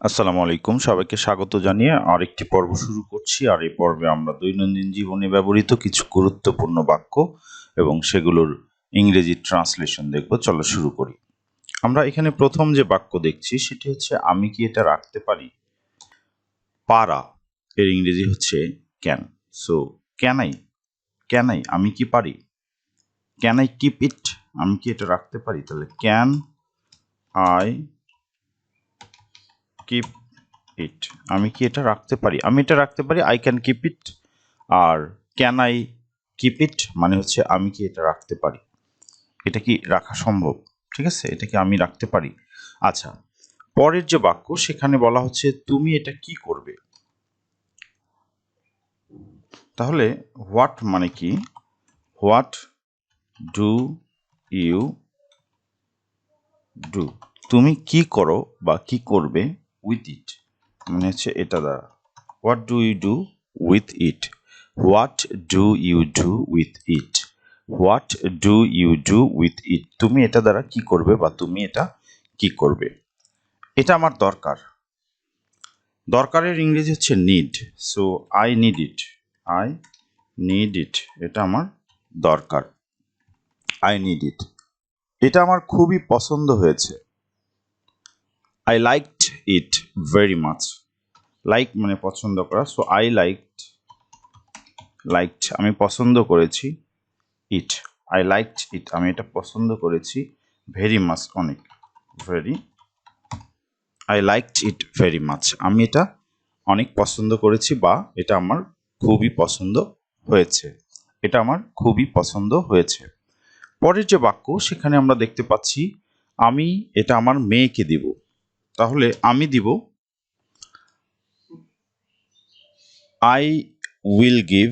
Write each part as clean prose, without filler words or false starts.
আসসালামু আলাইকুম, সবাইকে স্বাগত জানিয়ে আরেকটি পর্ব শুরু করছি। আর এই পর্বে আমরা দৈনন্দিন জীবনে ব্যবহৃত কিছু গুরুত্বপূর্ণ বাক্য এবং সেগুলোর ইংরেজি ট্রান্সলেশন দেখব। চলো শুরু করি। আমরা এখানে প্রথম যে বাক্য দেখছি সেটি হচ্ছে, আমি কি এটা রাখতে পারি? পারা এর ইংরেজি হচ্ছে ক্যান। সো ক্যান আই, আমি কি পারি? ক্যান আই কিপ ইট, আমি কি এটা রাখতে পারি? তাহলে ক্যান আই কিপ ইট, আমি কি এটা রাখতে পারি? আমি এটা রাখতে পারি, আই ক্যান কিপ ইট। আর ক্যান আই কিপ ইট মানে হচ্ছে আমি কি এটা রাখতে পারি, এটা কি রাখা সম্ভব, ঠিক আছে, এটা কি আমি রাখতে পারি। আচ্ছা, পরের যে বাক্য সেখানে বলা হচ্ছে তুমি এটা কি করবে। তাহলে হোয়াট মানে কি, হোয়াট ডু ইউ ডু, তুমি কি করো বা কি করবে, উইথ ইট মানে হচ্ছে এটা দ্বারা। What do you do with it, what do you do with it, what do you do with it, তুমি এটা দ্বারা কি করবে বা তুমি এটা কি করবে। এটা আমার দরকার, দরকারের ইংরেজি হচ্ছে need. So I need it, I need it, এটা আমার দরকার, আই নিড ইট। এটা আমার খুবই পছন্দ হয়েছে, I liked it very much. Like মানে পছন্দ করা, সো আই লাইকড আমি পছন্দ করেছি, ইট আই লাইকড ইট আমি এটা পছন্দ করেছি, ভেরি মাচ অনেক, very, I liked it very much আমি এটা অনেক পছন্দ করেছি বা এটা আমার খুবই পছন্দ হয়েছে, এটা আমার খুবই পছন্দ হয়েছে। পরের যে বাক্য সেখানে আমরা দেখতে পাচ্ছি আমি এটা আমার মেয়েকে দিব। তাহলে আমি দিব, আই উইল গিভ,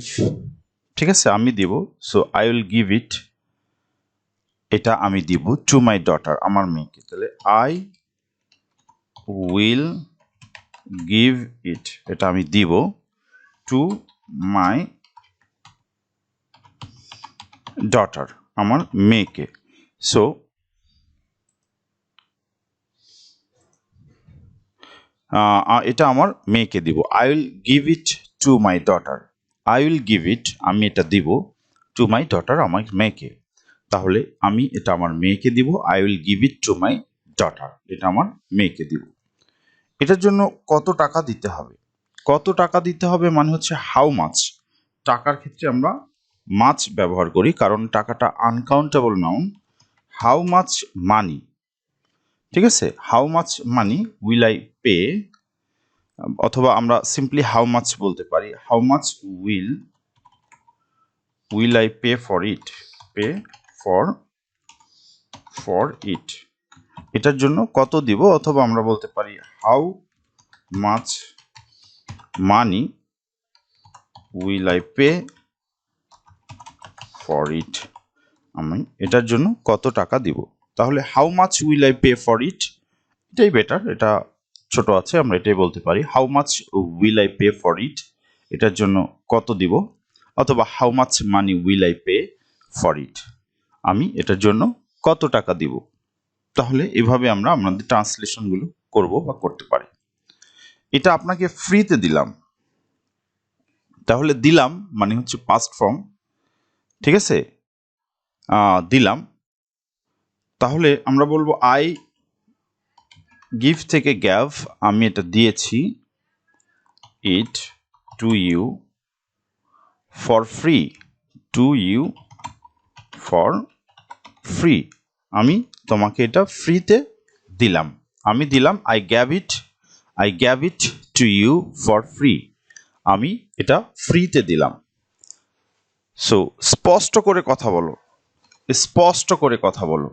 ঠিক আছে, আমি দিব, so I will give it, এটা আমি দিব, টু মাই ডটার আমার মেয়েকে। তাহলে আই উইল গিভ ইট, এটা আমি দিব, টু মাই ডটার আমার মেয়েকে। সো এটা আমার মেয়েকে দিব, I will give it to my daughter, I will give it আমি এটা দিব, টু মাই ডটার আমার মেয়েকে। তাহলে আমি এটা আমার মেয়েকে দিব, I will give it to my daughter, এটা আমার মেয়েকে দিব। এটার জন্য কত টাকা দিতে হবে, কত টাকা দিতে হবে মানে হচ্ছে হাউ মাচ। টাকার ক্ষেত্রে আমরা মাছ ব্যবহার করি কারণ টাকাটা uncountable noun. How much money, ঠিক আছে, how much money will I pay, অথবা আমরা সিম্পলি হাউ মাচ বলতে পারি, how much will I pay for it, pay for for it, এটার জন্য কত দিব, অথবা আমরা বলতে পারি how much money will I pay for it, আমি এটার জন্য কত টাকা দিব। তাহলে how much will I pay for it, এটাই বেটার, এটা ছোট আছে, আমরা এটাই বলতে পারি, how much will I pay for it, এটার জন্য কত দিব, অথবা how much money will I pay for it, আমি এটার জন্য কত টাকা দিব। তাহলে এভাবে আমরা আমাদের ট্রান্সলেশনগুলো করব বা করতে পারি। এটা আপনাকে ফ্রিতে দিলাম, তাহলে দিলাম মানে হচ্ছে পাস্ট ফর্ম, ঠিক আছে, দিলাম। তাহলে আমরা বলবো আই গিভ থেকে গ্যাভ, আমি এটা দিয়েছি, it to you for free, to you for free, আমি তোমাকে এটা ফ্রিতে দিলাম, আমি দিলাম, I gave it to you for free, আমি এটা ফ্রিতে দিলাম। সো স্পষ্ট করে কথা বলো, স্পষ্ট করে কথা বলো।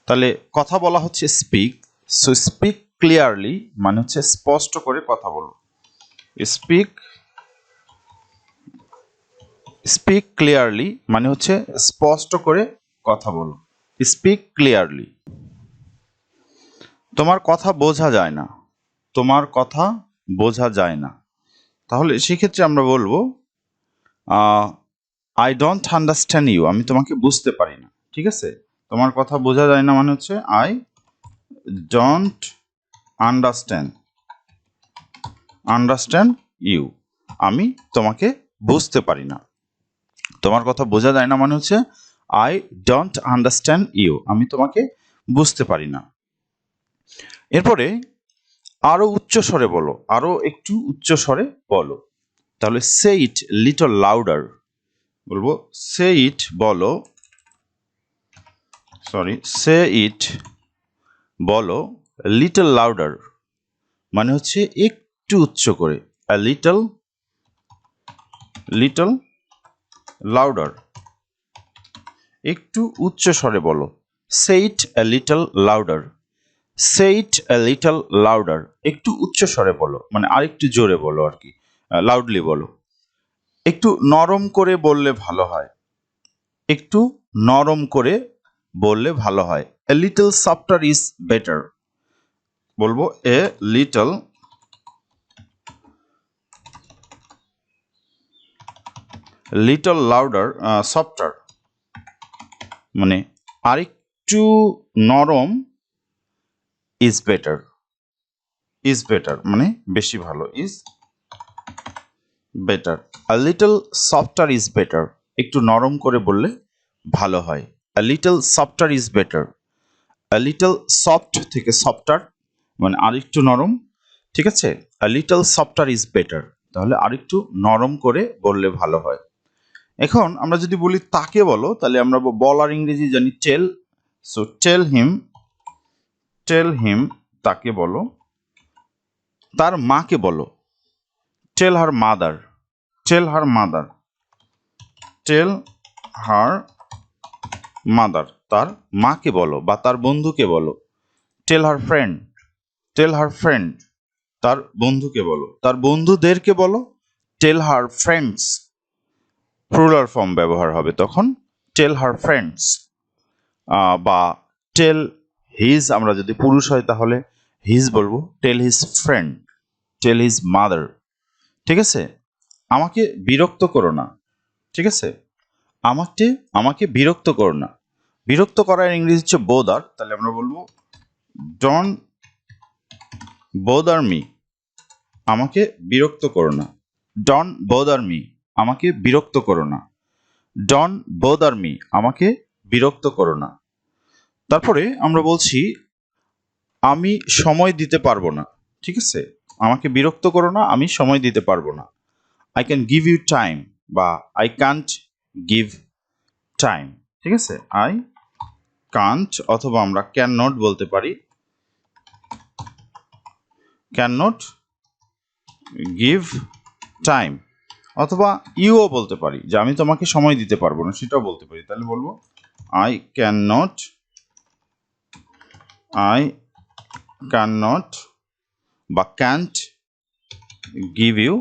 তাহলে কথা বলা হচ্ছে স্পিক, সো স্পিক ক্লিয়ারলি মানে হচ্ছে স্পষ্ট করে কথা বলো, স্পিক স্পিক ক্লিয়ারলি মানে হচ্ছে স্পষ্ট করে কথা বলো, স্পিক ক্লিয়ারলি। তোমার কথা বোঝা যায় না, তোমার কথা বোঝা যায় না, তাহলে সেক্ষেত্রে আমরা বলবো আই ডোন্ট আন্ডারস্ট্যান্ড ইউ, আমি তোমাকে বুঝতে পারি না, ঠিক আছে, তোমার কথা বোঝা যায় না মানে হচ্ছে I don't understand understand you, আমি তোমাকে বুঝতে পারি না। তোমার কথা বোঝা যায় না মানে হচ্ছে আই ডোন্ট আন্ডারস্ট্যান্ড ইউ, আমি তোমাকে বুঝতে পারি না। এরপরে আরো উচ্চ স্বরে বলো, আরো একটু উচ্চ স্বরে বলো। তাহলে সে ইট লিটল লাউডার, বলবো সে ইট বলো, সরি সে ইট বলো লিটল লাউডার, মানে হচ্ছে একটু উচ্চ করে, a little লাউডার, একটু উচ্চ স্বরে বলো। say it a little louder, say it a little louder, একটু উচ্চ স্বরে বলো মানে আরেকটু জোরে বলো আর কি, লাউডলি বলো। একটু নরম করে বললে ভালো হয়, একটু নরম করে বললে ভালো হয়। a little softer is better, বলবো a little louder, softer, মানে আরেকটু নরম, is better, is better মানে বেশি ভালো, is better, a little softer is better, একটু নরম করে বললে ভালো হয়। a little softer is better, a little soft থেকে softer মানে আরেকটু নরম, ঠিক আছে। a little softer is better, তাহলে আরেকটু নরম করে বললে ভালো হয়। এখন আমরা যদি বলি তাকে বলো, তাহলে আমরা বলার ইংরেজি জানি টেল, সো টেল হিম, তাকে বলো। তার মাকে বলো, টেল হার মাদার, টেল হার মাদার, টেল হার মাদার, তার মাকে বলো বা তার বন্ধুকে বলো। টেল হার ফ্রেন্ড, টেল হার ফ্রেন্ড, তার বন্ধুকে বলো। তার বন্ধুদেরকে বলো, টেল হার ফ্রেন্ডস, প্লুরাল ফর্ম ব্যবহার হবে তখন, টেল হার ফ্রেন্ডস। বা টেল হিজ, আমরা যদি পুরুষ হয় তাহলে হিজ বলবো, টেল হিজ ফ্রেন্ড, টেল হিজ মাদার, ঠিক আছে। আমাকে বিরক্ত করো না, ঠিক আছে, আমাকে বিরক্ত করো না। বিরক্ত করার ইংরেজি হচ্ছে বোদার, তাহলে আমরা বলবো ডোন্ট বোদার মি, আমাকে বিরক্ত করো না। ডোন্ট বোদার মি, আমাকে বিরক্ত করো না। ডোন্ট বোদার মি, আমাকে বিরক্ত করো না। তারপরে আমরা বলছি আমি সময় দিতে পারবো না, ঠিক আছে, আমাকে বিরক্ত করো না, আমি সময় দিতে পারবো না। I can give you time বা আই কান্ট গিভ টাইম, ঠিক আছে। আই কান্ট অথবা আমরা ক্যান নট বলতে পারি, ক্যান নট গিভ টাইম, অথবা ইউও বলতে পারি যে আমি তোমাকে সময় দিতে পারবো না, সেটাও বলতে পারি। তাহলে বলবো আই ক্যান নট বা ক্যান্ট গিভ ইউ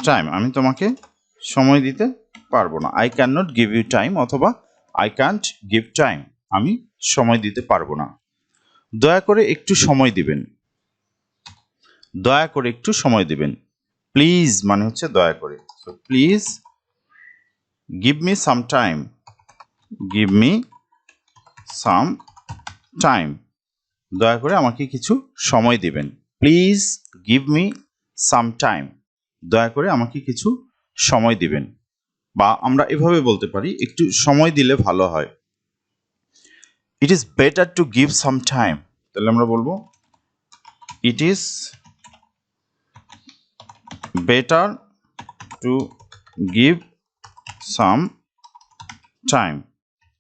টাইম, আমি তোমাকে সময় দিতে পারবো না। I can not give you time অথবা আই ক্যান্ট গিভ টাইম, আমি সময় দিতে পারবো না। দয়া করে একটু সময় দিবেন, দয়া করে একটু সময় দিবেন। প্লিজ মানে হচ্ছে দয়া করে, so please give me some time, give me some time, দয়া করে আমাকে কিছু সময় দিবেন। Please give me some time, দয়া করে আমাকে কিছু সময় দিবেন। বা আমরা এভাবে বলতে পারি একটু সময় দিলে ভালো হয়, it is better to give some time, তাহলে আমরা বলবো it is better to give some time,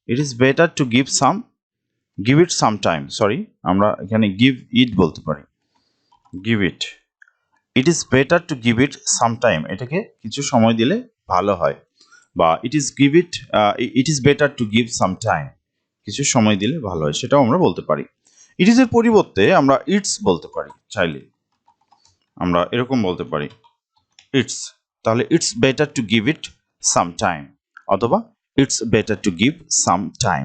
it is better to give it some time, sorry আমরা এখানে গিভ ইট বলতে পারি, give it, it is better to give it some time, এটাকে কিছু সময় দিলে ভালো হয়। বা it is better to give some time, কিছু সময় দিলে ভালো হয়, সেটাও আমরা বলতে পারি। ইট ইজ এর পরিবর্তে আমরা ইটস বলতে পারি, চাইলে আমরা এরকম বলতে পারি ইটস, তাহলে it's better to give it some time অথবা it's better to give some time.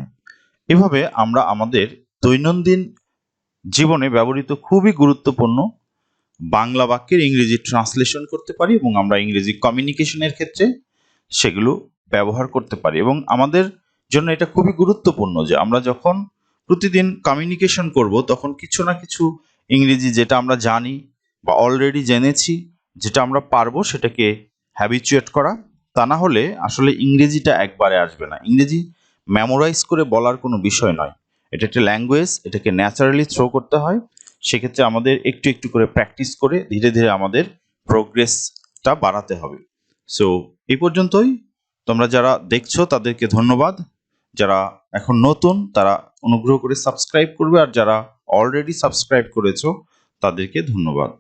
এভাবে আমরা আমাদের দৈনন্দিন জীবনে ব্যবহৃত খুবই গুরুত্বপূর্ণ বাংলা বাক্যের ইংরেজি ট্রান্সলেশন করতে পারি এবং আমরা ইংরেজি কমিউনিকেশনের ক্ষেত্রে সেগুলো ব্যবহার করতে পারি। এবং আমাদের জন্য এটা খুবই গুরুত্বপূর্ণ যে আমরা যখন প্রতিদিন কমিউনিকেশন করব, তখন কিছু না কিছু ইংরেজি যেটা আমরা জানি বা অলরেডি জেনেছি, যেটা আমরা পারবো সেটাকে হ্যাবিচুয়েট করা। তা না হলে আসলে ইংরেজিটা একবারে আসবে না। ইংরেজি মেমোরাইজ করে বলার কোনো বিষয় নয়, এটা একটা ল্যাঙ্গুয়েজ, এটাকে ন্যাচারালি থ্রো করতে হয়। সেক্ষেত্রে আমাদের একটু একটু করে প্র্যাকটিস করে ধীরে ধীরে আমাদের প্রোগ্রেসটা বাড়াতে হবে। সো এই পর্যন্তই। তোমরা যারা দেখছো তাদেরকে ধন্যবাদ। যারা এখন নতুন তারা অনুগ্রহ করে সাবস্ক্রাইব করবে, আর যারা অলরেডি সাবস্ক্রাইব করেছো তাদেরকে ধন্যবাদ।